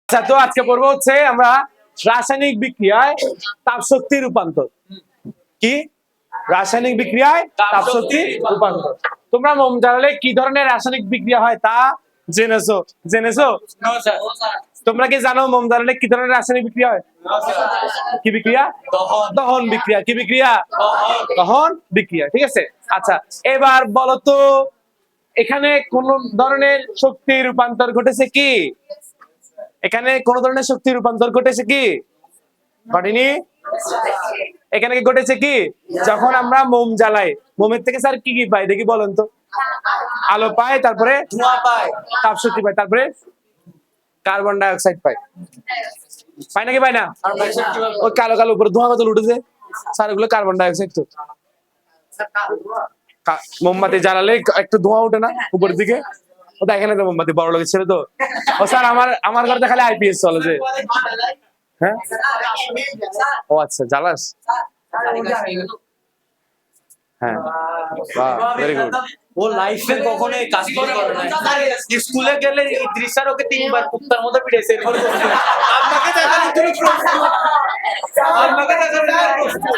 আচ্ছা, তো আজকে পড়বো হচ্ছে আমরা রাসায়নিক বিক্রিয়ায় তাপশক্তি রূপান্তর। কি রাসায়নিক বিক্রিয়ায় তাপশক্তি রূপান্তর? তোমরা মোম জ্বালালে কি ধরনের রাসায়নিক বিক্রিয়া হয় তা জেনেছো? তোমরা কি জানো মোম জ্বালালে কি ধরনের রাসায়নিক বিক্রিয়া হয়? কি বিক্রিয়া? দহন বিক্রিয়া। কি বিক্রিয়া? দহন বিক্রিয়া। ঠিক আছে। আচ্ছা, এবার বলো তো এখানে কোন ধরনের শক্তি রূপান্তর ঘটেছে কি? এখানে কোন ধরনের শক্তি রূপান্তর ঘটেছে কি? ঘটেনি? এখানে কি ঘটেছে কি? যখন আমরা মোম জ্বালাই, মোমের থেকে স্যার কি কি পাই দেখি বলেন তো? আলো পাই, তারপরে ধোঁয়া পায়, তাপশক্তি পাই, তারপরে কার্বন ডাই অক্সাইড পাই। পাই নাকি পাই না? ওই কালো কালো উপরে ধোঁয়া কত উঠেছে স্যার, ওগুলো কার্বন ডাই অক্সাইড। তো মোমবাতি জ্বালালে একটু ধোঁয়া ওঠে না উপরের দিকে? ও দেখেন তো মোমবাতি বড় লোকের ছেলে তো। ও স্যার আমার ঘরে খালি আইপিএস চলে যে। হ্যাঁ, ও আচ্ছা, জ্বালাস? হ্যাঁ, বাহ, ভেরি গুড। ও লাইফে কখনোই কাজ করে না। স্কুলে গেলে ইদ্রিস স্যার ওকে 3 বার কুত্তার মতো পিটাইছে। আপনাকে দেখানোর জন্য প্রস্তুত, আপনাকে দেখানোর জন্য প্রস্তুত।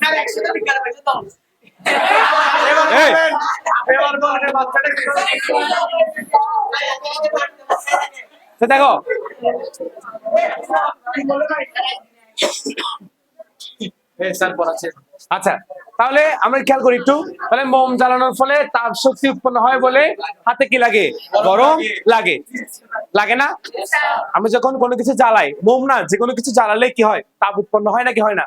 স্যার একসাথে বিকাল পাইছে তো। এই এবার বলেন বাচ্চাটা কি তো দেখো, স্যার পড়াচ্ছে। আচ্ছা তাহলে আমরা খেয়াল করি একটু। তাহলে মোম জ্বালানোর ফলে তাপ শক্তি উৎপন্ন হয় বলে হাতে কি লাগে? গরম লাগে। লাগে না? আমি যখন কোনো কিছু জ্বালাই, মোম না যে কোনো কিছু জ্বালালে কি হয়? তাপ উৎপন্ন হয় নাকি হয় না?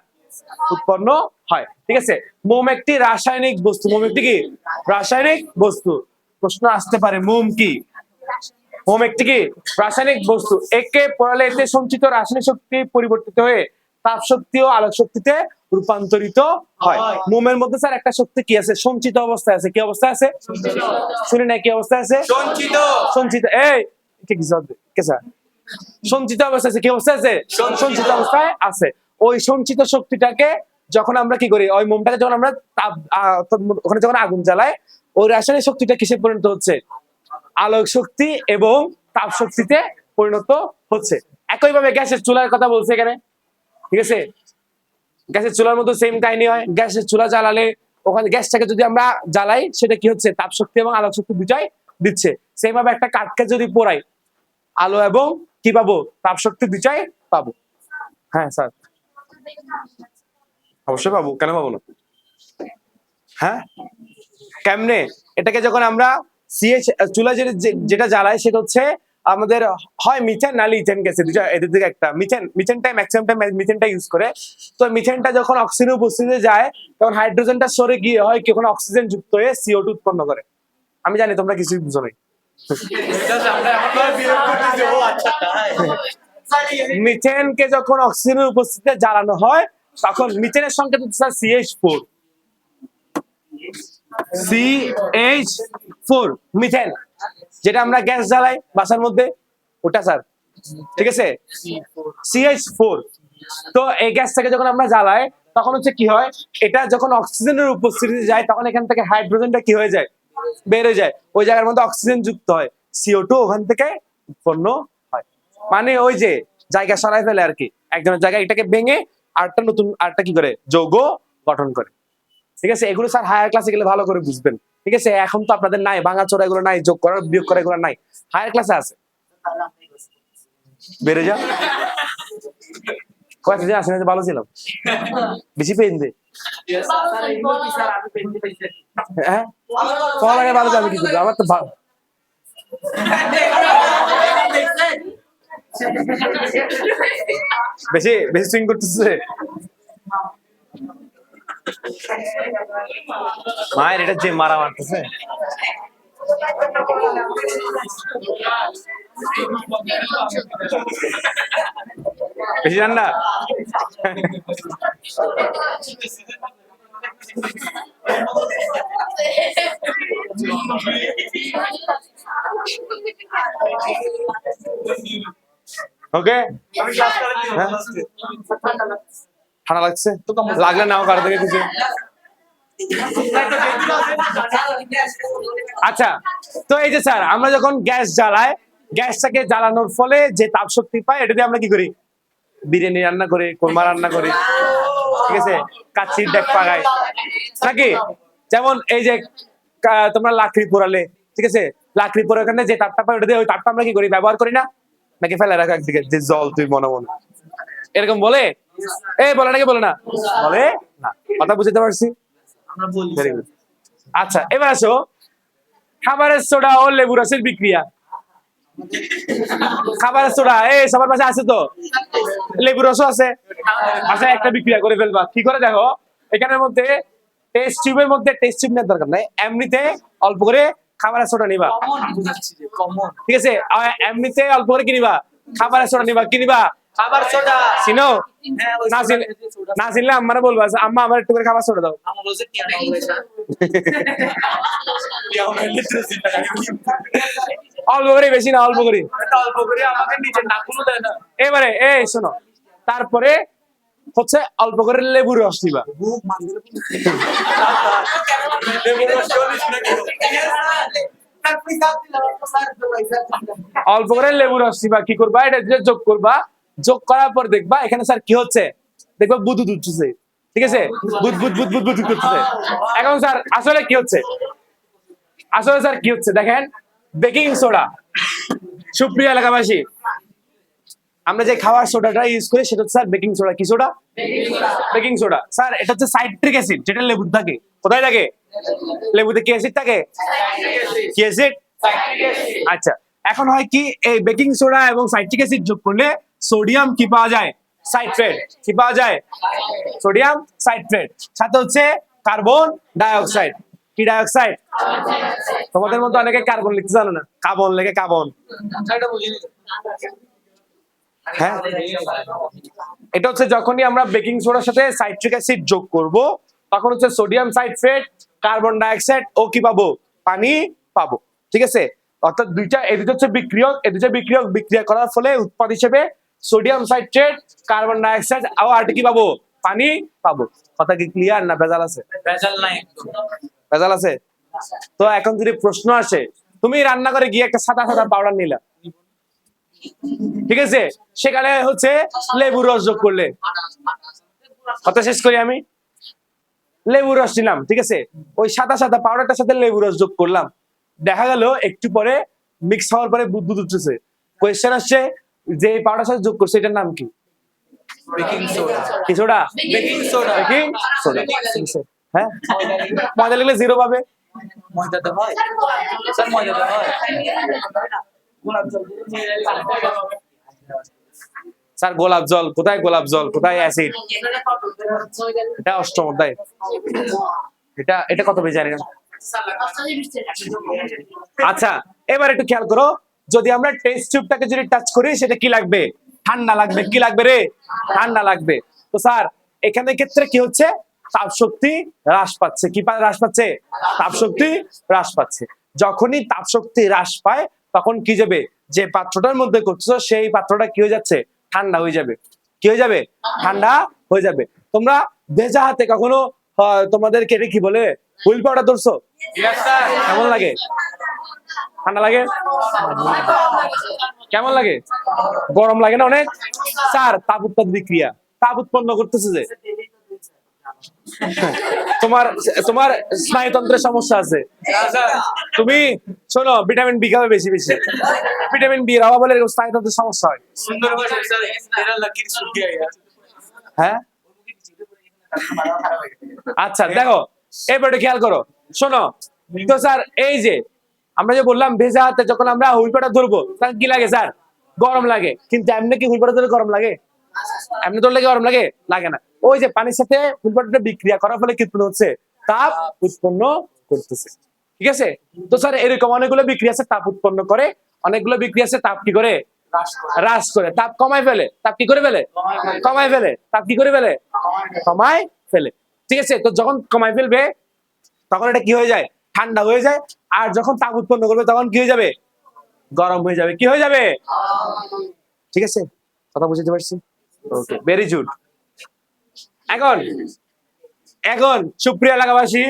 উৎপন্ন হয়। ঠিক আছে। মোম একটি রাসায়নিক বস্তু। মোম একটি কি রাসায়নিক বস্তু? প্রশ্ন আসতে পারে মোম কি? মোম একটি কি রাসায়নিক বস্তু। একে পোড়ালে এতে সঞ্চিত রাসায়নিক শক্তি পরিবর্তিত হয়ে তাপ শক্তি ও আলোক শক্তিতে রূপান্তরিত হয়। মোমের মধ্যে স্যার একটা শক্তি কি আছে? সঞ্চিত অবস্থায় আছে। কি অবস্থায় আছে? শুনি না, কি অবস্থায় আছে? সঞ্চিত। সঞ্চিত। এই কে কি জবাব কে স্যার? সঞ্চিত অবস্থায় আছে। কি অবস্থায় আছে? সঞ্চিত অবস্থায় আছে। ওই সঞ্চিত শক্তিটাকে যখন আমরা কি করি, ওই মোমটাকে যখন আমরা তাপ ওখানে যখন আগুন জ্বালাই, ওই রাসায়নিক শক্তিটা কিসে পরিণত হচ্ছে? আলোক শক্তি এবং তাপ শক্তিতে পরিণত হচ্ছে। একইভাবে গ্যাসের চুলার কথা বলছে এখানে। ঠিক আছে, গ্যাসের চুলার মধ্যে সেম কাহিনী হয়। গ্যাসের চুলা জ্বালালে ওখানে গ্যাসটাকে যদি আমরা জ্বালাই, সেটা কি হচ্ছে? তাপ শক্তি এবং আলোক শক্তি দুটাই দিচ্ছে। সেম ভাবে একটা কাঠকে যদি পোড়াই, আলো এবং কি পাবো? তাপ শক্তি দুটাই পাবো। হ্যাঁ স্যার, অবশ্যই পাবো, কেন পাবো না? হ্যাঁ, কেমনে? এটাকে যখন আমরা সিএইচ চুলা যেটা জ্বালাই, সেটা হচ্ছে আমাদের হয় মিথেন নাহলে ইথেন গ্যাসে দুটো, এদের দিকে একটা মিথেনটা ম্যাক্সিমাম টাইম মিথেনটা ইউজ করে। তো মিথেনটা যখন অক্সিজেনের উপস্থিতিতে যায়, তখন হাইড্রোজেনটা সরে গিয়ে হয় কি, ওখানে অক্সিজেন যুক্ত হয়ে CO2 উৎপন্ন করে। আমি জানি তোমরা কিছুই বুঝো নাই। মিথেনকে যখন অক্সিজেনের উপস্থিতিতে জ্বালানো হয়, তখন মিথেনের সংকেত হচ্ছে CH4। CH4 মিথেন, যেটা আমরা গ্যাস জ্বালাই বাসার মধ্যে, ওটা স্যার। ঠিক আছে, CH4। তো এই গ্যাসটাকে যখন আমরা জ্বালাই, তখন হচ্ছে কি হয়, এটা যখন অক্সিজেনের উপস্থিতিতে যায়, তখন এখান থেকে হাইড্রোজেনটা কি হয়ে যায়? বেড়ে যায়। ওই জায়গার মধ্যে অক্সিজেন যুক্ত হয়, CO2 ওখান থেকে উৎপন্ন হয়। মানে ওই যে জায়গা সরাই ফেলে আর কি, একজনের জায়গায় এটাকে ভেঙে আরেকটা নতুন আরেকটা কি করে যৌগ গঠন করে। ঠিক আছে, এগুলো স্যার হায়ার ক্লাসে গেলে ভালো করে বুঝবেন। ঠিক আছে, এখন তো আপনাদের নাই, ভাঙাচোরা এগুলো নাই, যোগ করার বিয়োগ করা এগুলো নাই, হায়ার ক্লাসে আছে। বেড়ে যা কয়েকদিন আসেন, ভালো ছিলাম, বেশি পেন দে। হ্যাঁ, তোমার আগে ভালো, আমি কি করবো? আমার তো বেশি বেশি সুইং করতেছে। মায়ের এটা যে মারা মারতেছে। বেশি ঠান্ডা। ওকে, ঠান্ডা লাগছে? লাগলে নাও কারো থেকে কিছু। আচ্ছা, তো এই যে স্যার আমরা যখন গ্যাস জ্বালাই, গ্যাসটাকে জ্বালানোর ফলে যে তাপ শক্তি পাই, এটা দিয়ে আমরা কি করি? বিরিয়ানি রান্না করি, কোরমা রান্না করি, ঠিক আছে, কাচ্চির ডেক পাগাই নাকি? যেমন এই যে তোমরা লাকড়ি পোড়ালে, ঠিক আছে, লাকড়ি পোড়ার ওখানে যে তাপটা পাই, ওটা দিয়ে ওই তাপটা আমরা কি করি? ব্যবহার করি না? নাকি ফেলে রাখো একদিকে, যে জল তুই মনে মনে, এরকম বলে? বলে নাকি বলে না? বলে না। কথা বুঝতে পারছি? আমরা বলি ভেরি গুড। আচ্ছা, এবার আসো খাবারের সোডা ও লেবু রসের বিক্রিয়া। খাবারের সোডা সবার পাশে আছে তো, লেবু রসও আছে, আচ্ছা একটা বিক্রিয়া করে ফেলবা। কি করে দেখো, এখানের মধ্যে টেস্ট টিউবের মধ্যে টেস্ট টিউব নেওয়ার দরকার নাই, এমনিতে অল্প করে খাবারের সোডা নিবা, কমন বুঝাচ্ছি যে কমন। ঠিক আছে, এমনিতে অল্প করে কি নিবা? খাবারের সোডা নিবা। কি নিবা? খাবার সোডা। চিনো? হ্যাঁ, ওই না চিনলে, সোডা। না চিনলে আম্মারে বলবা, আম্মা আমার একটু করে খাবার সোডা দাও। আমার বলছে কি আনা হয়েছে? ইয়া হলো লিটারেসি না। অল্প করে, বেশি না, অল্প করে। এটা অল্প করে আমাকে নিচে নাকগুলো দেয় না। এবারে শোনো, তারপরে হচ্ছে অল্প করে লেবুর রস দিবা। বুক মাঙ্গলে লেবু রস চল্লিশ নাকি? অল্প করে লেবু রস দিবা। কি করবা? এটা দিয়ে যোগ করবা, যোগ করার পর দেখবা এখানে স্যার কি হচ্ছে, দেখবা বুদবুদ উঠছে, ঠিক আছে, বুদ বুদ বুদ বুদ বুদ করতেছে। এখন স্যার আসলে কি হচ্ছে? আসলে স্যার কি হচ্ছে দেখেন, বেকিং সোডা। সুপ্রিয় এলাকাবাসী, আমরা যে খাওয়ার সোডাটা ইউজ করি সেটা হচ্ছে স্যার বেকিং সোডা। কি সোডা? Baking soda. স্যার এটা হচ্ছে সাইট্রিক অ্যাসিড, যেটা লেবুর থাকে। কোথায় থাকে? লেবুতে কি অ্যাসিড থাকে? কি অ্যাসিড? আচ্ছা, এখন হয় কি, এই বেকিং সোডা এবং সাইট্রিক অ্যাসিড যোগ করলে সোডিয়াম কি পাওয়া যায়? সাইট্রেট। কি পাওয়া যায়? Sodium citrate. সাথে হচ্ছে কার্বন ডাইঅক্সাইড। কি ডাইঅক্সাইড? তোমাদের মধ্যে অনেকে কার্বন লিখতে জানো না, কার্বন লেখে কার্বন। এটা বুঝিনি। হ্যাঁ, এটা হচ্ছে যখনই আমরা বেকিং সোডার সাথে সাইট্রিক অ্যাসিড যোগ করব, তখন হচ্ছে সোডিয়াম সাইট্রেট, কার্বন ডাইঅক্সাইড ও কি পাবো? পানি পাবো, ঠিক আছে। অর্থাৎ এই দুটো হচ্ছে বিক্রিয়ক, এই দুটো বিক্রিয়ক বিক্রিয়া করার ফলে উৎপাদ হিসেবে সোডিয়াম সাইট্রেট, কার্বন ডাইঅক্সাইড আর কি পাবো? পানি পাবো। কথা কি ক্লিয়ার না ভেজাল আছে? ভেজাল নাই একদম। ভেজাল আছে। তো এখন যদি প্রশ্ন আসে, তুমি রান্না করে গিয়ে একটা সাদা সাদা পাউডার নিলা, ঠিক আছে, সেখানে হচ্ছে লেবুর রস যোগ করলে, কথা শেষ করি আমি, লেবুর রস নিলাম, ঠিক আছে, ওই সাদা সাদা পাউডারটার সাথে লেবুর রস যোগ করলাম, দেখা গেল একটু পরে মিক্স হওয়ার পরে বুদবুদ উঠতেছে। কোয়েশ্চেন আসছে, যে পাউডার সাথে যোগ করছে এটার নাম কি? Baking soda. কি soda? Baking soda. Baking soda. হ্যাঁ, মজা লাগলে জিরো পাবে। ময়দাতে হয় স্যার, ময়দাতে হয়। গোলাপ জল। স্যার গোলাপ জল কোথায়? গোলাপ জল কোথায়? অ্যাসিড। এটা অষ্টম অধ্যায়। এটা এটা কত বেশি জানি না। আচ্ছা, এবার একটু খেয়াল করো, যদি আমরা টেস্ট টিউবটাকে যদি টাচ করি, সেটা কি লাগবে? ঠান্ডা লাগবে। কি লাগবে রে? ঠান্ডা লাগবে। তো স্যার এখানে ক্ষেত্রে কি হচ্ছে? তাপ শক্তি হ্রাস পাচ্ছে। কি হ্রাস পাচ্ছে? তাপ শক্তি হ্রাস পাচ্ছে। যখনই তাপ শক্তি হ্রাস পায়, তখন কি যাবে? যে পাত্রটার মধ্যে করছো সেই পাত্রটা কি হয়ে যাচ্ছে? ঠান্ডা হয়ে যাবে। কি হয়ে যাবে? ঠান্ডা হয়ে যাবে। তোমরা ভেজা হাতে কখনো তোমাদেরকে এটা কি বলে, হুইল পাউডার ধরছো? কেমন লাগে? ঠান্ডা লাগে? কেমন লাগে? গরম লাগে না অনেক? স্যার তাপ উৎপাদ বিক্রিয়া, তাপ উৎপন্ন করতেছে যে। তোমার তোমার স্নায়ুতন্ত্রের সমস্যা আছে, তুমি শোনো ভিটামিন বি খাবে বেশি বেশি। ভিটামিন বি এর অভাব হলে এরকম স্নায়ুতন্ত্রের সমস্যা হয়। সুন্দর ভাষা স্যার, এরা লাকির সুখী আইয়া। হ্যাঁ, আচ্ছা দেখো, এবারে খেয়াল করো, শোনো তো স্যার, এই যে আমরা যে বললাম ভেজা হাতে যখন আমরা হুইল পাউডার ধরবো, তখন কি লাগে স্যার? গরম লাগে। কিন্তু এমনি কি হুইল পাউডার ধরলে গরম লাগে? এমনি ধরলে কি গরম লাগে? লাগে না। ওই যে পানির সাথে হুইল পাউডারটা বিক্রিয়া করার ফলে কি উৎপন্ন হচ্ছে? তাপ উৎপন্ন করতেছে, ঠিক আছে। তো স্যার এরকম অনেকগুলো বিক্রিয়া আছে তাপ উৎপন্ন করে, অনেকগুলো বিক্রিয়া আছে তাপ কি করে? হ্রাস করে। তাপ কমায় ফেলে। তাপ কি করে ফেলে? কমায় ফেলে। তাপ কি করে ফেলে? কমায় ফেলে, ঠিক আছে। তো যখন কমায় ফেলবে, তখন এটা কি হয়ে যায়? ঠান্ডা হয়ে যায়। আর যখন তাপ উৎপন্ন করবে, তখন কি হয়ে যাবে? গরম হয়ে যাবে। কি হয়ে যাবে? ঠিক আছে, কথা বুঝতে পারছি? ওকে, ভেরি গুড। এখন এখন সুপ্রিয় এলাকাবাসী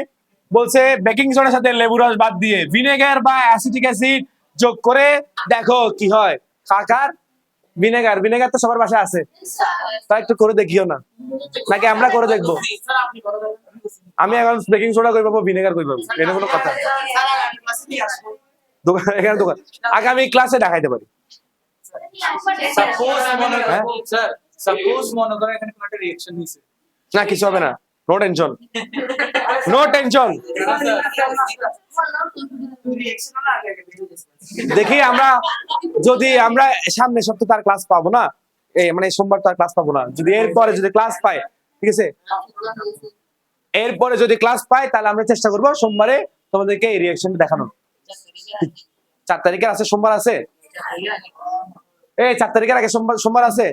বলছে বেকিং সোডার সাথে লেবু রস বাদ দিয়ে ভিনেগার বা অ্যাসিটিক অ্যাসিড যোগ করে দেখো কি হয়। কাকার ভিনেগার, ভিনেগার তো সবার বাসায় আছে, তাই একটু করে দেখিও না, নাকি আমরা করে দেখবো? আমি এখন বেকিং সোডা কই পাবো, ভিনেগার কই পাবো? এটা কোনো কথা? দোকান, এখানে দোকান আগামী ক্লাসে দেখাইতে পারি। সাপোজ মনে হ্যাঁ? করেন স্যার, সাপোজ মনে করেন এখানে কোনো একটা রিঅ্যাকশন হইছে, না কিছু হবে না, নো টেনশন, নো টেনশন। দেখি আমরা যদি আমরা সামনের সপ্তাহে তার ক্লাস পাবো না, এই মানে সোমবার তার ক্লাস পাবো না, যদি এরপরে যদি ক্লাস পাই, ঠিক আছে, এরপরে যদি ক্লাস পাই তাহলে আমরা চেষ্টা করবো সোমবারে তোমাদেরকে এই রিঅ্যাকশন দেখানো। 4 তারিখের আছে, সোমবার আছে, এই 4 তারিখের আগে সোমবার, সোমবার আছে,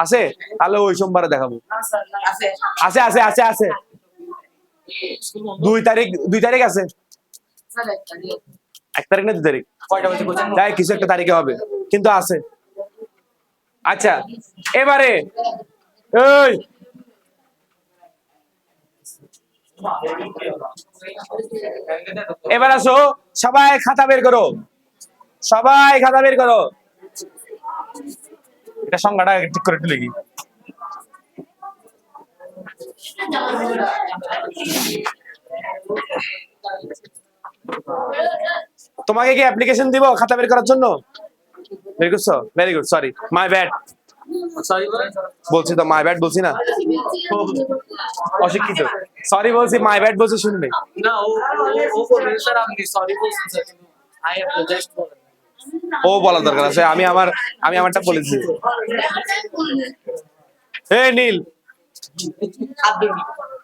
আছে, তাহলে ওই সোমবারে দেখাবো। আছে আছে আছে আছে 2 তারিখ, 2 তারিখ আছে, 1 তারিখ না 2 তারিখ, কয়টা বাজে কোচিং? তাই কিছু একটা তারিখে হবে, কিন্তু আছে। আচ্ছা এবারে এই এবার আসো, সবাই খাতা বের করো, সবাই খাতা বের করো। এটা সংখ্যাটা ঠিক করে একটু লিখি। তোমাকে কি অ্যাপ্লিকেশন দিব খাতা বের করার জন্য? বের করছো, very good, sorry my bad, sorry বলেন। বলছি তো মাই ব্যাড বলছি না, অশিক্ষিত, সরি বলছি, মাই ব্যাড বলছি শুনবে। না ও বলবেন স্যার আপনি সরি বলছেন স্যার, কিন্তু আই অ্যাপোলোজাইজ বলেন। ও বলার দরকার আছে, আমি আমারটা বলেছি। এই নীল,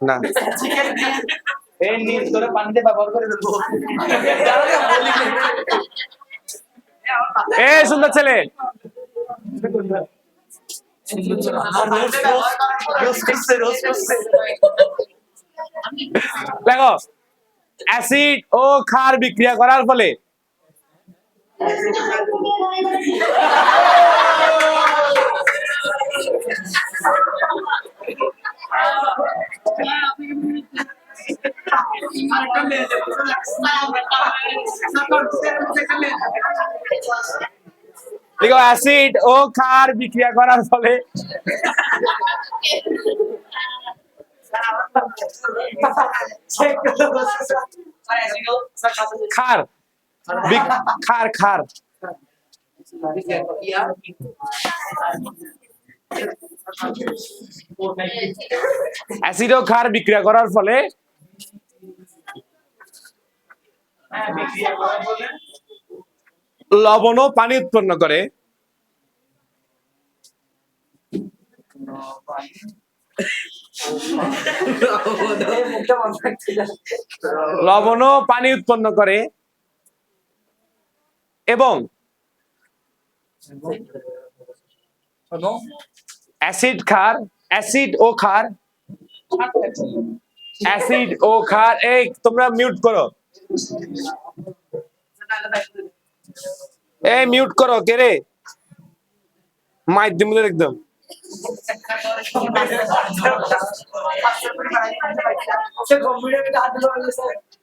না এই নীল তোরে পানিতে ব্যবহার করে দেবো। এই সুন্দর ছেলে, দেখো অ্যাসিড ও ক্ষার বিক্রিয়া করার ফলে দেখো অ্যাসিড ও ক্ষার বিক্রিয়া করার ফলে ক্ষার ক্ষার ক্ষার অ্যাসিড ও ক্ষার বিক্রিয়া করার ফলে লবণ ও পানি উৎপন্ন করে, লবণ ও পানি উৎপন্ন করে এবং অ্যাসিড ক্ষার, অ্যাসিড ও ক্ষার, অ্যাসিড ও ক্ষার, এই তোমরা মিউট করো, এই মিউট করো, কে রে মাইক দিমুলে একদম।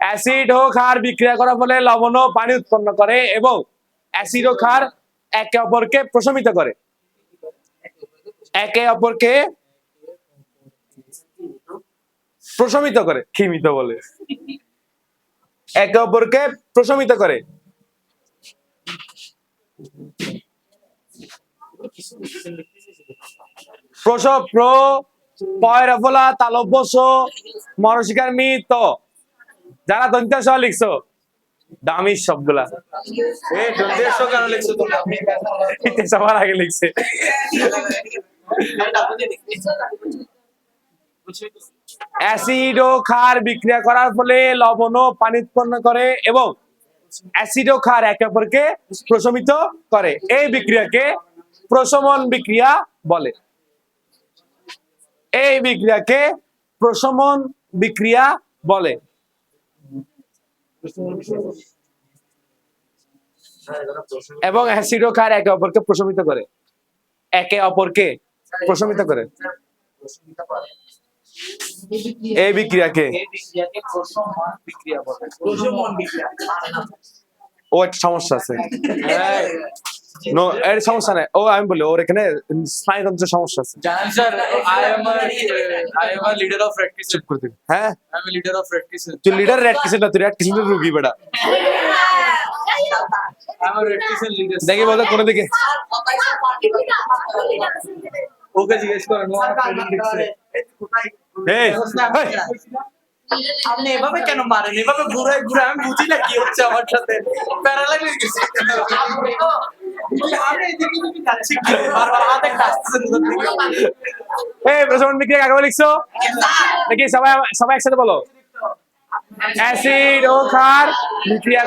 অ্যাসিড ও ক্ষার বিক্রিয়া করার ফলে লবণ ও পানি উৎপন্ন করে এবং অ্যাসিড ও ক্ষার একে অপরকে প্রশমিত করে, একে অপরকে প্রশমিত করে, ক্ষীমিত বলে, একে অপরকে প্রশমিত করে। প্রসব প্র পয়রফলা তালব্যস মরশিকার মিত, যারা দন্ত্য সহ লিখছো দামি সবগুলা, এই দন্তের সহ কেন লিখছো তোমরা? সবার আগে লিখছে। অ্যাসিড ও ক্ষার বিক্রিয়া করার ফলে লবণ ও পানি উৎপন্ন করে এবং অ্যাসিড ও ক্ষার একে অপরকে প্রশমিত করে, এই বিক্রিয়াকে প্রশমন বিক্রিয়া বলে, এই বিক্রিয়াকে প্রশমন বিক্রিয়া বলে। এবং অ্যাসিড ও ক্ষার একে অপরকে প্রশমিত করে, একে অপরকে প্রশমিত করে। এই বিক্রিয়াকে এই বিক্রিয়াকে প্রশমন বিক্রিয়া বলে। প্রশমন বিক্রিয়া ও একটা সমস্যা আছে নো এর সমস্যা নাই ও আমি বলি ওর এখানে স্নায়ুতন্ত্রের সমস্যা আছে জানেন sir, I am a leader of red kissel. চুপ করে দিবি হ্যাঁ I am a leader of red kissel. তুই লিডার রেড কিসের না তুই রেড কিসের রুগী বেটা I am a red kissel leader. দেখি বলতো কোন দিকে ওকে জিজ্ঞেস করেন ও আমার training দেখছে। এই আপনি এভাবে কেন মারেন? এভাবে ঘুরাই ঘুরাই আমি বুঝি না কি হচ্ছে আমার সাথে। প্যারালাইজ হয়ে গেছি। আমি এদিকে এদিকে যাচ্ছি কি? বারবার হাতে কাটছেন কোথা থেকে? এই প্রশমন বিক্রিয়া কাকে বলে লিখছো দেখি সবাই সবাই একসাথে বলো অ্যাসিড ও ক্ষার বিক্রিয়া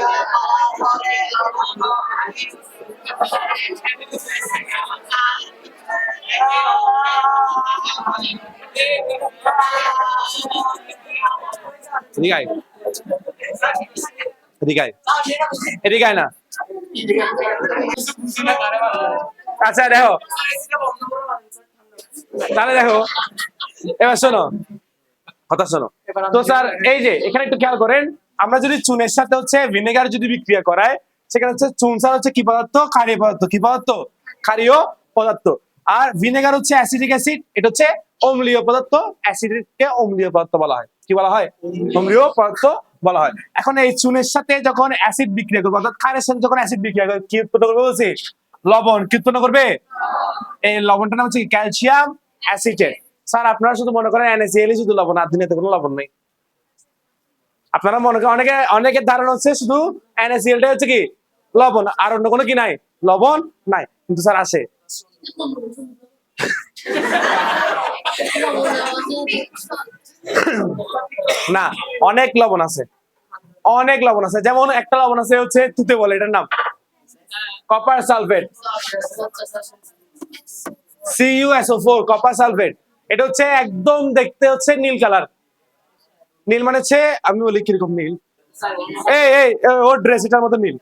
এদিকে আয়। এদিকে আয়। এদিকে আয় না আচ্ছা দেখো তাহলে দেখো এবার শোনো কথা শোনো তো স্যার এই যে এখানে একটু খেয়াল করেন আমরা যদি চুনের সাথে হচ্ছে ভিনেগার যদি বিক্রিয়া করায় সেখানে হচ্ছে চুন স্যার হচ্ছে কি পদার্থ ক্ষারীয় পদার্থ কি পদার্থ ক্ষারীয় পদার্থ আর ভিনেগার হচ্ছে অ্যাসিটিক অ্যাসিড এটা হচ্ছে অম্লীয় পদার্থ অ্যাসিডকে অম্লীয় পদার্থ বলা হয় কি বলা হয় অম্লীয় পদার্থ বলা হয় এখন এই চুনের সাথে যখন অ্যাসিড বিক্রিয়া করবে অর্থাৎ ক্ষারের সাথে যখন অ্যাসিড বিক্রিয়া করবে কি উৎপন্ন করবে বলছি লবণ কি উৎপন্ন করবে এই লবণটার নাম হচ্ছে ক্যালসিয়াম অ্যাসিটেট স্যার আপনারা শুধু মনে করেন NaCl শুধু লবণ আর দুনিয়াতে কোনো লবণ নেই আপনারা মনে করেন অনেকের ধারণা হচ্ছে শুধু NaClটাই হচ্ছে কি লবণ আর অন্য কোনো কি নাই লবণ নাই কিন্তু স্যার আসে না অনেক লবণ আছে অনেক লবণ আছে যেমন একটা লবণ আছে হচ্ছে তুতে বলে এটার নাম copper sulphate CuSO4 copper sulphate এটা হচ্ছে একদম দেখতে হচ্ছে নীল কালার নীল মানে হচ্ছে আমি বলি কিরকম নীল এই এই ওর ড্রেস এটার মতো নীল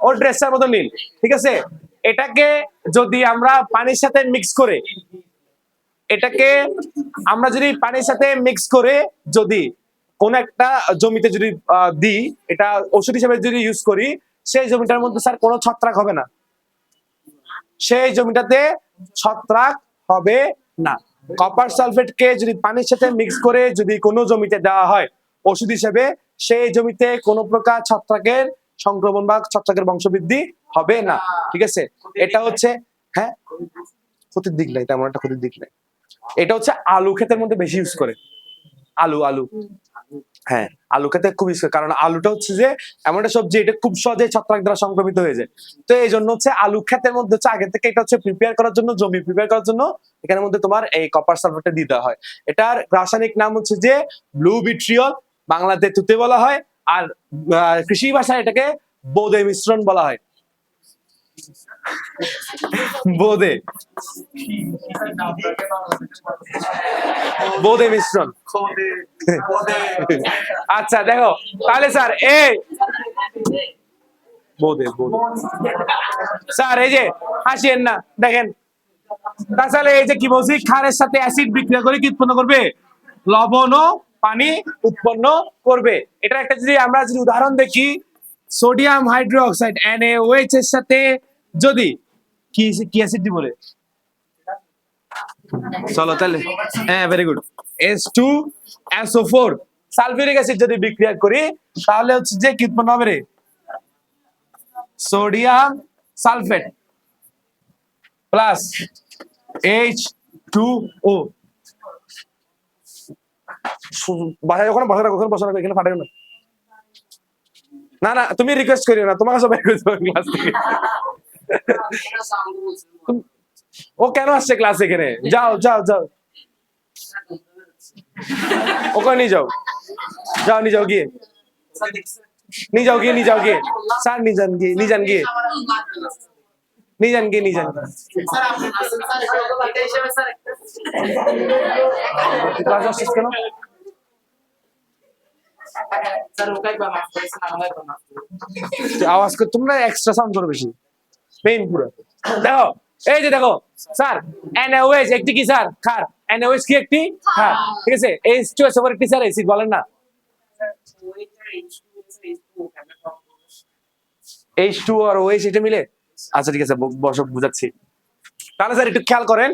ওর ড্রেসটার মতো নীল ঠিক আছে এটাকে যদি আমরা পানির সাথে মিক্স করে এটাকে আমরা যদি পানির সাথে মিক্স করে যদি কোন একটা জমিতে যদি দিই এটা ওষুধ হিসেবে যদি ইউজ করি সেই জমিটার মধ্যে স্যার কোনো ছত্রাক হবে না সেই জমিটাতে ছত্রাক হবে না কপার সালফেটকে যদি পানির সাথে মিক্স করে যদি কোনো জমিতে দেওয়া হয় ওষুধ হিসেবে সেই জমিতে কোনো প্রকার ছত্রাকের সংক্রমণ বা ছত্রাকের বংশবৃদ্ধি হবে না ঠিক আছে এটা হচ্ছে হ্যাঁ ক্ষতির দিক নাই তেমন একটা ক্ষতির দিক নাই এটা হচ্ছে আলু ক্ষেতের মধ্যে বেশি ইউজ করে আলু আলু হ্যাঁ আলু খেতে খুব ইউজ করে কারণ আলুটা হচ্ছে যে এমন একটা সবজি এটা খুব সহজে ছত্রাক দ্বারা সংক্রমিত হয়ে যায় তো এই জন্য হচ্ছে আলু ক্ষেতের মধ্যে হচ্ছে আগে থেকে এটা হচ্ছে প্রিপেয়ার করার জন্য জমি প্রিপেয়ার করার জন্য এখানের মধ্যে তোমার এই কপার সালফেটটা দিতে হয় এটার রাসায়নিক নাম হচ্ছে যে ব্লু ভিট্রিয়ল বাংলাতে তুতে বলা হয় আর কৃষি ভাষায় এটাকে বোদে মিশ্রণ বলা হয় বোদে বোদে মিশ্রণ আচ্ছা দেখো তাহলে স্যার এই বোদে বোদে স্যার এই যে হাসিয়েন না দেখেন তাহলে এই যে কি বলছি ক্ষারের সাথে অ্যাসিড বিক্রিয়া করে কি উৎপন্ন করবে লবণ ও পানি উৎপন্ন করবে এটা একটা যদি আমরা যদি উদাহরণ দেখি সোডিয়াম হাইড্রোক্সাইড NaOH এর সাথে যদি কি কি অ্যাসিড দি বলে চলো তাহলে হ্যাঁ very good H2SO4 sulphuric acid যদি বিক্রিয়া করি তাহলে হচ্ছে যে কি উৎপন্ন হবে রে সোডিয়াম সালফেট প্লাস H2O বাসায় যখন বসা রাখো এখানে ফাটাবে না না না তুমি রিকোয়েস্ট করিও না তোমাকে সবাই ক্লাস থেকে ও কেন আসছে ক্লাস এখানে যাও যাও যাও ওকে নিয়ে যাও যাও নিয়ে যাও গিয়ে নিয়ে যাও গিয়ে স্যার নিয়ে যান গিয়ে নিয়ে যান গিয়ে ক্লাস আসছিস কেন আওয়াজ করে তোমরা এক্সট্রা সাউন্ড করো বেশি পেইন পুরো দেখো এই যে দেখো স্যার NaOH একটি কি স্যার ক্ষার NaOH কি একটি ক্ষার, ঠিক আছে। H2SO4 একটি স্যার অ্যাসিড, বলেন না। H2 আর OH এটা মিলে, আচ্ছা ঠিক আছে বসো বুঝাচ্ছি। তাহলে স্যার একটু খেয়াল করেন,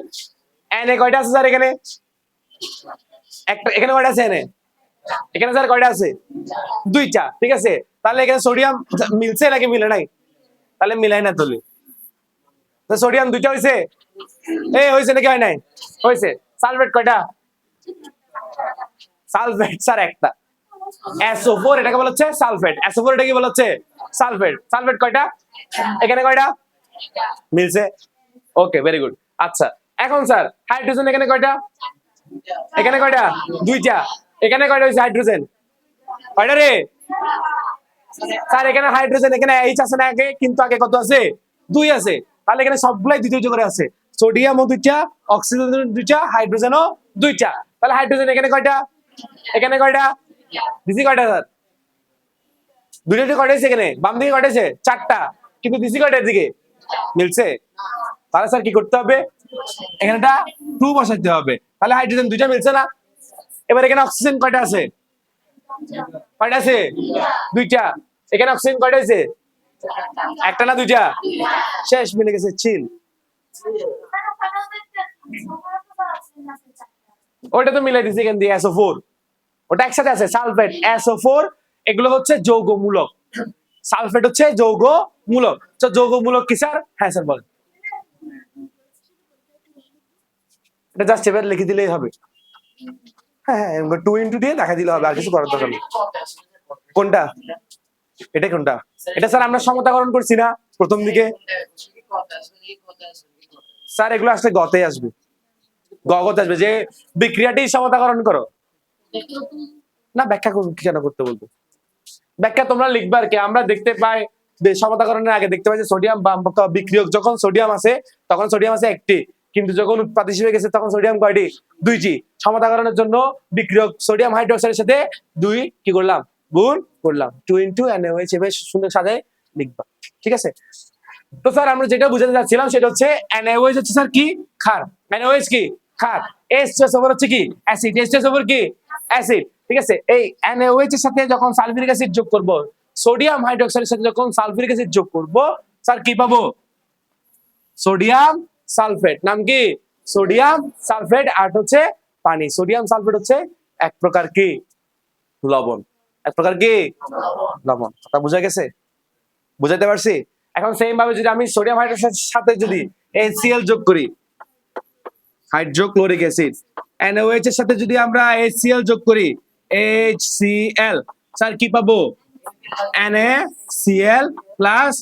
Na কয়টা আছে স্যার এখানে? একটা। এখানে কয়টা আছে Na? এখানে স্যার কয়টা আছে? দুইটা, ঠিক আছে। তাহলে এখানে সোডিয়াম মিলছে নাকি মিলে নাই? তাহলে মিলাই না তুলি। সোডিয়াম দুইটা হয়েছে, হয়েছে নাকি হয় নাই? হয়েছে। সালফেট কয়টা? সালফেট স্যার একটা। SO4 এটাকে বলা হচ্ছে সালফেট। SO4 এটা কি বলা হচ্ছে? সালফেট। সালফেট কয়টা? এখানে কয়টা? মিলছে। ওকে, ভেরি গুড। আচ্ছা, এখন স্যার হাইড্রোজেন এখানে কয়টা? এখানে কয়টা? দুইটা। এখানে কয়টা হয়েছে হাইড্রোজেন? কয়টা রে? স্যার এখানে হাইড্রোজেন, এখানে H আছে না আগে, কিন্তু আগে কত আছে? 2 আছে। তাহলে এখানে সবগুলাই দ্বিতীয় করে আছে। সোডিয়ামও দুইটা, অক্সিজেন দুইটা, হাইড্রোজেনও দুইটা। তাহলে হাইড্রোজেন এখানে কয়টা? এখানে কয়টা? দিছি কয়টা স্যার? দুইটা কয়টা হয়েছে এখানে? বাম দিকে কয়টা হয়েছে? 4টা। কিন্তু দিছি কয়টার দিকে? মিলছে। তাহলে স্যার কি করতে হবে? এখানেটা 2 বসাইতে হবে। তাহলে হাইড্রোজেন দুইটা মিলছে না? এবার এখানে অক্সিজেন কয়টা আছে? কয়টা আছে? দুইটা। এখানে অক্সিজেন কয়টা আছে? একটা না দুইটা? শেষ, মিলে গেছে, চিল। ওটা তো মিলাই দিছি এখান দিয়ে SO4, ওটা একসাথে আছে। সালফেট, SO4 এগুলো হচ্ছে যৌগমূলক। সালফেট হচ্ছে যৌগমূলক। তো যৌগমূলক কি স্যার? হ্যাঁ স্যার বলেন। এটা জাস্ট এবার লিখে দিলেই হবে। হ্যাঁ হ্যাঁ, 2 দিয়ে দেখা দিলে হবে, আর কিছু করার দরকার নেই। কোনটা? এটা কোনটা? এটা স্যার আমরা সমতাকরণ করছি না প্রথম দিকে? স্যার এগুলো আসলে গতে আসবে, গতে আসবে যে বিক্রিয়াটি সমতাকরণ করো না। ব্যাখ্যা কেন করতে বলবো? ব্যাখ্যা তোমরা লিখবে আর কি। আমরা দেখতে পাই সমতাকরণের আগে দেখতে পাই যে সোডিয়াম বিক্রিয়ক যখন সোডিয়াম আছে তখন সোডিয়াম আছে একটি, কিন্তু যখন উৎপাদ হিসেবে গেছে তখন সোডিয়াম কয়টি? দুইটি। সমতাকরণের জন্য বিক্রিয়ক সোডিয়াম হাইড্রোক্সাইডের সাথে 2 কি করলাম? গুণ করলাম। 2 NaOH এভাবে সুন্দর সাজায় লিখবা, ঠিক আছে। তো স্যার আমরা যেটা বুঝাতে যাচ্ছিলাম সেটা হচ্ছে NaOH হচ্ছে স্যার কি? ক্ষার। NaOH কি? ক্ষার। H2SO4 হচ্ছে কি? অ্যাসিড। H2SO4 কি? অ্যাসিড, ঠিক আছে। এই NaOH এর সাথে যখন সালফিউরিক অ্যাসিড যোগ করব, সোডিয়াম হাইড্রোক্সাইডের সাথে যখন সালফিউরিক অ্যাসিড যোগ করব, স্যার কি পাবো? Sodium sulphate. নাম কি? Sodium sulphate. আর হচ্ছে পানি। সোডিয়াম সালফেট হচ্ছে এক প্রকার কি? লবণ। এক প্রকার কি? লবণ। কথা বুঝা গেছে? বুঝাতে পারছি? এখন সেম ভাবে যদি আমি সোডিয়াম হাইড্রোক্সাইডের সাথে যদি HCl যোগ করি, হাইড্রোক্লোরিক অ্যাসিড, NaOH এর সাথে যদি আমরা HCl যোগ করি, HCl, স্যার কি পাবো? NaCl plus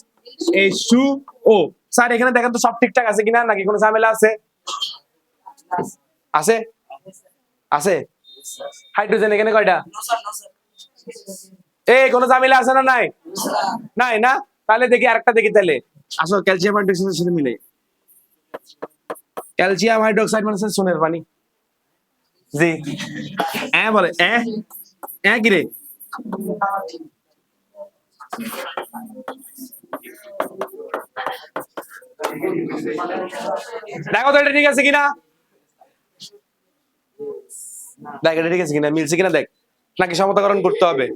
H2O। স্যার এখানে দেখেন তো সব ঠিকঠাক আছে কিনা, নাকি কোনো ঝামেলা আছে? আছে? আছে? হাইড্রোজেন এখানে কয়টা? কোনো ঝামেলা আছে না? নাই? নাই না? তাহলে দেখি আরেকটা দেখি। তাহলে আসো ক্যালসিয়াম হাইড্রোক্সাইডের সাথে মিলে। ক্যালসিয়াম হাইড্রোক্সাইড মানে সোনের পানি। জি। বলে কি রে? দেখো তো এটা ঠিক আছে কিনা, দেখ এটা ঠিক আছে কিনা, মিলছে কিনা দেখ। নাকি সমতাকরণ করতে হবে?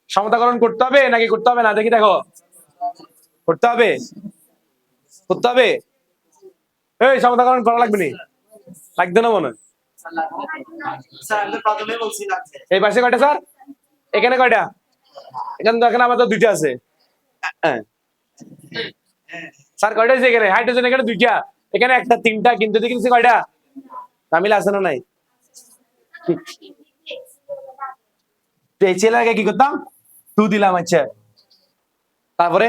সমতাকরণ করতে হবে নাকি করতে হবে না? দেখি, দেখো। করতে হবে, করতে হবে। এই সমতাকরণ করা লাগবে নি? লাগবে না মনে হয়। এই পাশে কয়টা স্যার? এখানে কয়টা? এখানে তো এখানে আমাদের দুইটা আছে। স্যার কয়টা আছে এখানে? হাইড্রোজেন এখানে দুইটা, এখানে একটা, তিনটা, কিন্তু দেখি কয়টা? তামিল আছে না নাই? HCl আগে কি করতাম? 2 দিলাম। আচ্ছা, তারপরে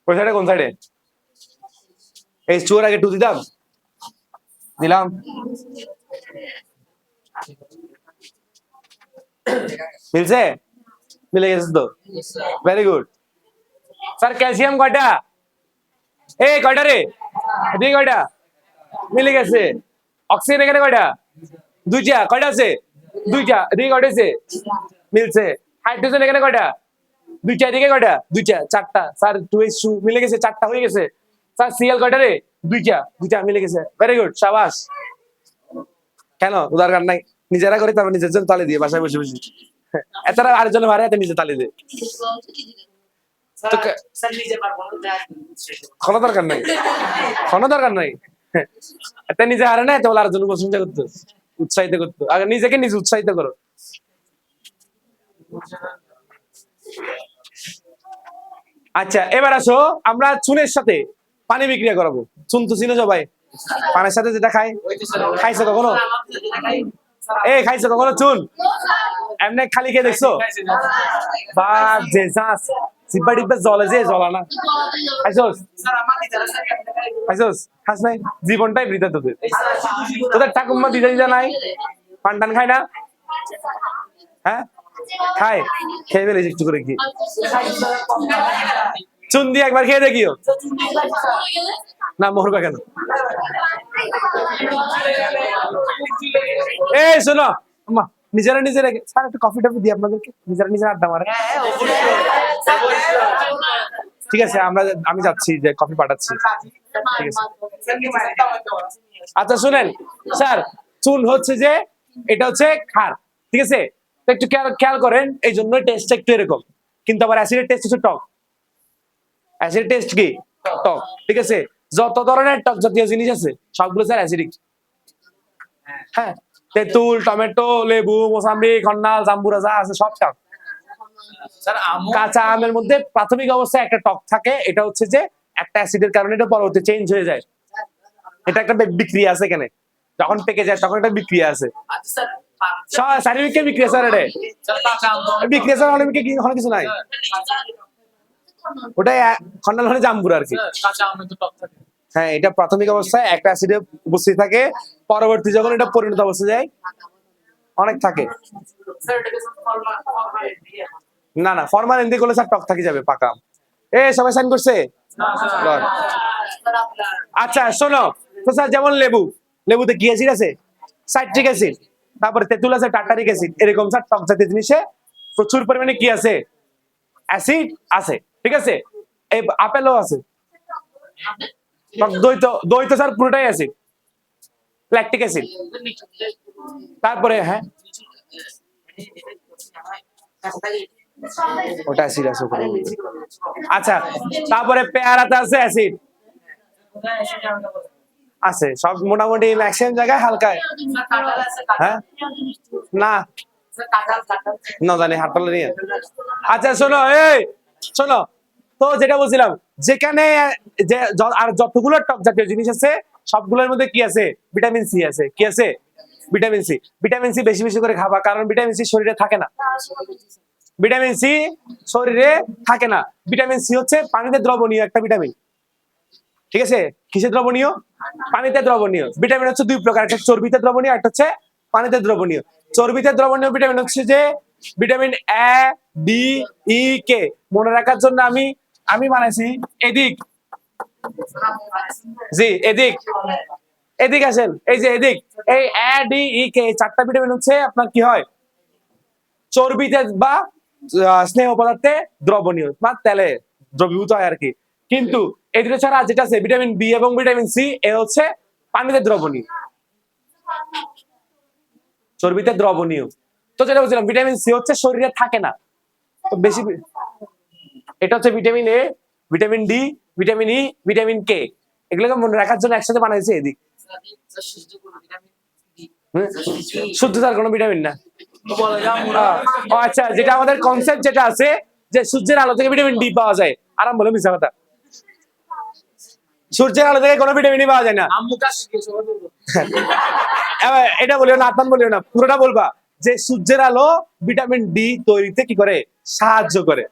ওই সাইডে কোন সাইডে? H2 এর আগে 2 দিতাম, দিলাম। মিলছে? মিলে গেছে তো, ভেরি গুড। স্যার ক্যালসিয়াম কয়টা? কয়টা রে? এদিকে কয়টা? মিলে গেছে। অক্সিজেন এখানে কয়টা? দুইটা। কয়টা আছে? দুইটা। এদিকে কয়টা আছে? মিলছে। হাইড্রোজেন এখানে কয়টা? দুইটা। এদিকে কয়টা? দুইটা। 4টা। স্যার 2H2 মিলে গেছে, 4টা হয়ে গেছে। স্যার Cl কয়টা রে? দুইটা মিলে গেছে, ভেরি গুড, সাবাস। কেন দরকার নাই, নিজেরা করে তারপর নিজের জন্য তালি দিয়ে বাসায় বসে বসে, এছাড়া আরেকজনের মারে এত নিজে তালি দিয়ে তো কোনো দরকার নাই, কোনো দরকার নাই। এত নিজে হারে না, এত বলে আরেকজন প্রশংসা করতো, উৎসাহিত করতো। আগে নিজেকে নিজে উৎসাহিত করো। আচ্ছা এবার আসো, আমরা চুনের সাথে পানি বিক্রিয়া করাবো। চুন তো চিনো সবাই, পানের সাথে যেটা খাই, খাইছো কখনো? খাইছো কখনো চুন? এমনি খালি খেয়ে দেখছো? বা যে চাষ সিব্বা টিব্বা জলে যে জ্বলা না, খাইছোস? খাইছোস? খাস নাই? জীবনটাই বৃথা তোদের। তোদের ঠাকুমা দিদা দিদা নাই, পান টান খায় না? হ্যাঁ খায়, খেয়ে ফেলে একটু করে কি চুন দিয়ে একবার খেয়ে দেখিও না, মরবা কেন? এই শোনো আম্মা, নিজেরা নিজেরা স্যার একটা কফি টফি দিই আপনাদেরকে, নিজেরা নিজেরা আড্ডা মারে। ঠিক আছে, আমি যাচ্ছি, যে কফি পাঠাচ্ছি। ঠিক আছে, আচ্ছা শুনেন স্যার, চুন হচ্ছে যে এটা হচ্ছে ক্ষার, ঠিক আছে? তো একটু খেয়াল করেন, এই জন্য টেস্টটা একটু এরকম, কিন্তু আবার অ্যাসিডের টেস্ট হচ্ছে টক। অ্যাসিড টেস্ট কি? টক, ঠিক আছে? যত ধরনের টক জাতীয় জিনিস আছে সবগুলো স্যার অ্যাসিডিক। হ্যাঁ, তেঁতুল, টমেটো, লেবু, মোসাম্বি, খন্নাল, জাম্বুরা যা আছে সব টক। কাঁচা আমের মধ্যে প্রাথমিক অবস্থায় একটা টক থাকে, এটা হচ্ছে যে একটা অ্যাসিডের কারণে এটা পরবর্তী চেঞ্জ হয়ে যায়। এটা একটা বিক্রিয়া আছে এখানে, যখন পেকে যায় তখন একটা বিক্রিয়া আছে, শারীরিক বিক্রিয়া স্যার। এটা বিক্রিয়া স্যার, অনেক কিছু নাই, ওটাই খন্ডাল হলে জাম্বুরা আর কি। হ্যাঁ, এটা প্রাথমিক অবস্থায় একটা অ্যাসিডে উপস্থিত থাকে, পরবর্তী যখন এটা পরিণত অবস্থায় যায় অনেক থাকে। না না, ফরমালিন দিয়ে করলে স্যার টক থাকি যাবে পাকা। সবাই সাইন করছে? আচ্ছা শোনো তো স্যার, যেমন লেবুতে কি অ্যাসিড আছে? Citric acid. তারপরে তেঁতুল আছে টার্টারিক অ্যাসিড। এরকম স্যার টক জাতীয় জিনিসে প্রচুর পরিমাণে কি আছে? অ্যাসিড আছে, ঠিক আছে? এই আপেলও আছে। দ্বৈত স্যার পুরোটাই অ্যাসিড, ল্যাকটিক অ্যাসিড। তারপরে হ্যাঁ, ওটা অ্যাসিড আছে ওখানে। আচ্ছা, তারপরে পেয়ারাতে আছে অ্যাসিড, আছে সব মোটামুটি ম্যাক্সিমাম জায়গায় হালকায়। হ্যাঁ না না জানি, হাততালি নিয়ে। আচ্ছা শোনো, শোনো তো, যেটা বলছিলাম, যেখানে আর যতগুলো টক জাতীয় জিনিস আছে সবগুলোর মধ্যে কি আছে? ভিটামিন সি আছে। কি আছে? Vitamin C. ভিটামিন সি বেশি বেশি করে খাবা, কারণ ভিটামিন সি শরীরে থাকে না। ভিটামিন সি শরীরে থাকে না। ভিটামিন সি হচ্ছে পানিতে দ্রবণীয় একটা ভিটামিন, ঠিক আছে? কিসে দ্রবণীয়? পানিতে দ্রবণীয়। ভিটামিন হচ্ছে দুই প্রকার, একটা চর্বিতে দ্রবণীয়, একটা হচ্ছে পানিতে দ্রবণীয়। চর্বিতে দ্রবণীয় ভিটামিন হচ্ছে যে ভিটামিন এ, বি, ই, কে। মনে রাখার জন্য আমি বানাইছি এদিক, জি এদিক আসেন, এই যে এদিক, এই এ, ডি, ই, কে, চারটা ভিটামিন হচ্ছে আপনার কি হয়? চর্বিতে বা স্নেহ পদার্থে দ্রবণীয় বা তেলে দ্রবীভূত হয় আর কি। কিন্তু এই দুটো ছাড়া যেটা আছে ভিটামিন বি এবং ভিটামিন সি, এ হচ্ছে পানিতে দ্রবণীয়, চর্বিতে দ্রবণীয়। তো যেটা বলছিলাম, ভিটামিন সি হচ্ছে শরীরে থাকে না তো বেশি। এটা হচ্ছে vitamin A, vitamin D, vitamin E, vitamin K. এগুলোকে মনে রাখার জন্য একসাথে বানাইছে এদিক। সূর্যের কোনো ভিটামিন না। আচ্ছা, যেটা আমাদের কনসেপ্ট যেটা আছে যে সূর্যের আলো থেকে ভিটামিন ডি পাওয়া যায়, আরাম বলে মিশা কথা। সূর্যের আলো থেকে কোনো ভিটামিনই পাওয়া যায় না। এটা বলিও না, আত্মান বলিও না, পুরোটা বলবা যে সূর্যের আলো ভিটামিন ডি তৈরিতে কি করে? সাহায্য করে।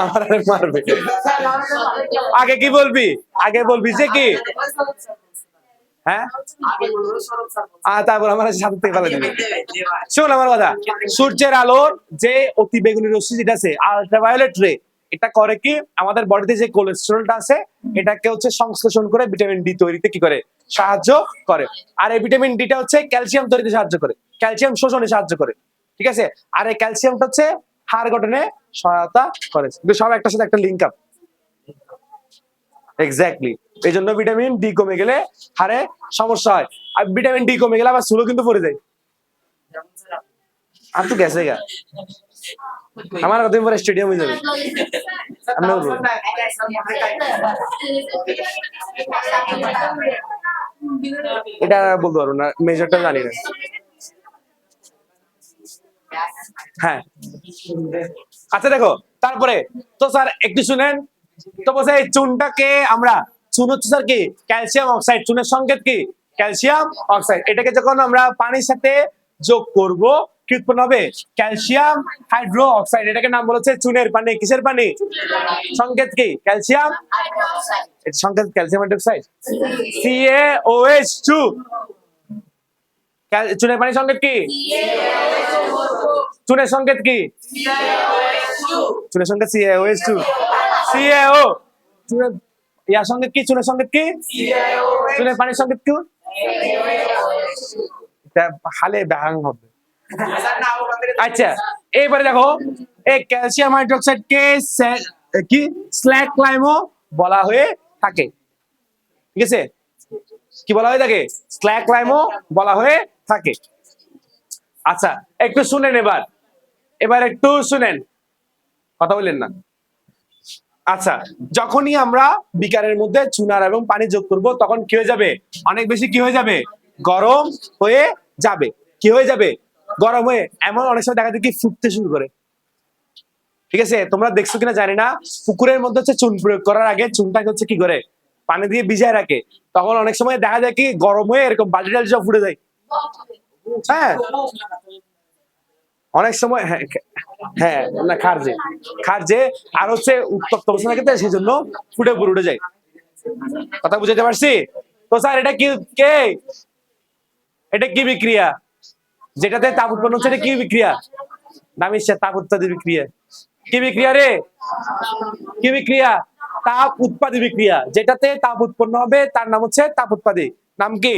আমার মারবে। আগে কি বলবি? আগে বলবি যে কি? হ্যাঁ, তারপর আমার সাথে থেকে ফেলে দিবি। শোন আমার কথা, সূর্যের আলোর যে অতি বেগুনি রশ্মি যেটা আছে, আলট্রাভায়োলেট রে, এটা করে কি? আমাদের বডিতে যে কোলেস্টেরলটা আছে এটাকে হচ্ছে সংশ্লেষণ করে ভিটামিন ডি তৈরিতে কি করে? সাহায্য করে। আর এই ভিটামিন ডিটা হচ্ছে ক্যালসিয়াম তৈরিতে সাহায্য করে, ক্যালসিয়াম শোষণে সাহায্য করে, ঠিক আছে? আর এই ক্যালসিয়ামটা হচ্ছে হাড় গঠনে সহায়তা করে। কিন্তু সব একটার সাথে একটা লিঙ্ক আপ। এক্স্যাক্টলি, এই জন্য ভিটামিন ডি কমে গেলে হাড়ে সমস্যা হয়। আর ভিটামিন ডি কমে গেলে আবার চুলও কিন্তু পড়ে যায়। আর তো গেছে গা, আমার কতদিন পরে স্টেডিয়াম হয়ে যাবে। আমরা বলবো এটা বলতে পারবো না, মেজরটা জানি না। হ্যাঁ, আচ্ছা দেখো তারপরে তো স্যার একটু শুনেন তো, বলছে এই চুনটাকে আমরা, চুন হচ্ছে স্যার কি ক্যালসিয়াম অক্সাইড, চুনের সংকেত কি ক্যালসিয়াম অক্সাইড। এটাকে যখন আমরা পানির সাথে যোগ করব কি উৎপন্ন হবে, ক্যালসিয়াম হাইড্রো অক্সাইড। এটাকে নাম বলেছে চুনের পানি। কিসের পানি? সংকেত কি ক্যালসিয়াম, এটা সংকেত ক্যালসিয়াম হাইড্রোক্সাইড CaOH2। চুনের পানির সংকেত কি? চুনের সংকেত কি? চুনের সংকেত CaOH2। CaO চুনের ইয়ার সংকেত কি? চুনের সংকেত কি? চুনের পানির সংকেত কি? এটা হালে ব্যাং হবে। আচ্ছা এইবারে দেখো, এই ক্যালসিয়াম হাইড্রোক্সাইড কে কি স্ল্যাক লাইমও বলা হয়ে থাকে। ঠিক আছে, কি বলা হয়ে থাকে? স্ল্যাক লাইমও বলা হয়ে থাকে। আচ্ছা একটু শুনেন এবার একটু শুনেন, কথা বললেন না। আচ্ছা যখনই আমরা বিকারের মধ্যে চুনার এবং পানি যোগ করব তখন কি হয়ে যাবে, অনেক বেশি কি হয়ে যাবে, গরম হয়ে যাবে। কি হয়ে যাবে? গরম হয়ে, এমন অনেক সময় দেখা যায় কি ফুটতে শুরু করে। ঠিক আছে, তোমরা দেখছো কিনা জানি না, পুকুরের মধ্যে হচ্ছে চুন প্রয়োগ করার আগে চুনটাকে হচ্ছে কি করে পানি দিয়ে ভিজায় রাখে, তখন অনেক সময় দেখা যায় কি গরম হয়ে এরকম বাল্টি টাল্টি সব ফুটে যায়। হ্যাঁ অনেক সময়, হ্যাঁ হ্যাঁ না খারজে আর হচ্ছে উত্তপ্ত অবস্থা থাকে, সেই জন্য ফুটে উঠে যায়। কথা বুঝাতে পারছি তো স্যার? এটা কি কে, এটা কি বিক্রিয়া যেটাতে তাপ উৎপন্ন হচ্ছে? এটা কি বিক্রিয়া? নামিছে তাপ উৎপাদী বিক্রিয়া। কি বিক্রিয়া রে? কি বিক্রিয়া? তাপ উৎপাদী বিক্রিয়া। যেটাতে তাপ উৎপন্ন হবে তার নাম হচ্ছে তাপ উৎপাদী। নাম কি?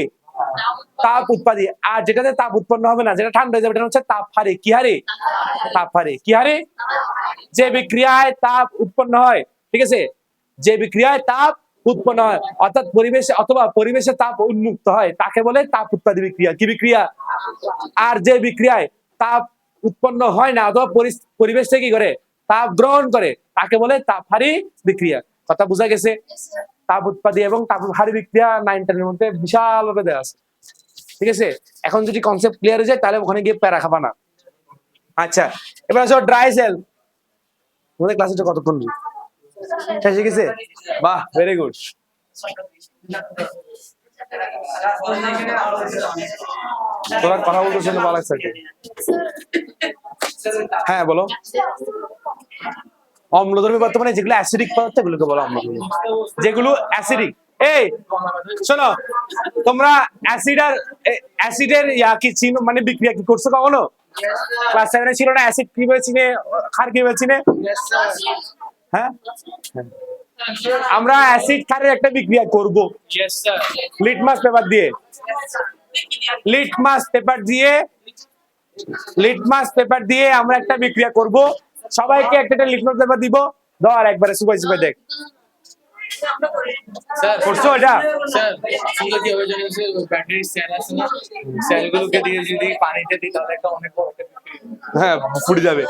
তাপ উৎপাদী। আর যেটাতে তাপ উৎপন্ন হবে না, যেটা ঠান্ডা হয়ে যাবে, এটা হচ্ছে তাপ হারি। কি হারি? তাপ হারি। কি হারি? যে বিক্রিয়ায় তাপ উৎপন্ন হয়, ঠিক আছে, যে বিক্রিয়ায় তাপ উৎপন্ন হয় অর্থাৎ পরিবেশে অথবা পরিবেশে তাপ উন্মুক্ত হয় তাকে বলে তাপ উৎপাদী বিক্রিয়া। কি বিক্রিয়া? আর যে বিক্রিয়ায় তাপ উৎপন্ন হয় না অথবা পরিবেশ থেকে কি করে তাপ গ্রহণ করে তাকে বলে তাপহারী বিক্রিয়া। কথা বোঝা গেছে? তাপ উৎপাদী এবং তাপহারী বিক্রিয়া 9-10 এর মধ্যে বিশাল ভাবে দেওয়া আছে। ঠিক আছে, এখন যদি কনসেপ্ট ক্লিয়ার হয়ে যায় তাহলে ওখানে গিয়ে প্যারা খাবা না। আচ্ছা এবার আসো ড্রাই সেল। তোমাদের ক্লাসে কতক্ষণ শেষ হয়ে গেছে? বাহ, ভেরি গুড। তোরা কথা বলতেছ না, ভালো লাগছে। হ্যাঁ বলো। অম্লধর্মী পদার্থ মানে যেগুলো অ্যাসিডিক পদার্থ এগুলোকে বলো অম্লধর্মী। যেগুলো অ্যাসিডিক, এই শোনো, তোমরা অ্যাসিডের ইয়া কি চিনো, মানে বিক্রিয়া কি করছো কখনো? ক্লাস 7 এ ছিল না অ্যাসিড কিভাবে চিনে, ক্ষার কিভাবে চিনে? হ্যাঁ আমরা অ্যাসিড ক্ষারের একটা বিক্রিয়া করব লিটমাস পেপার দিয়ে। লিটমাস পেপার দিয়ে আমরা একটা বিক্রিয়া করব। সবাইকে একটা লিটমাস পেপার দিব, ধর একবারে সুপাই দেখ। স্যার করছো এটা? স্যার সুন্দর কি হবে জানেন, ব্যাটারির সেল আছে না, সেলগুলোকে দিয়ে যদি পানিতে দিই তাহলে একটা অনেক বড় একটা হ্যাঁ ফুটে যাবে।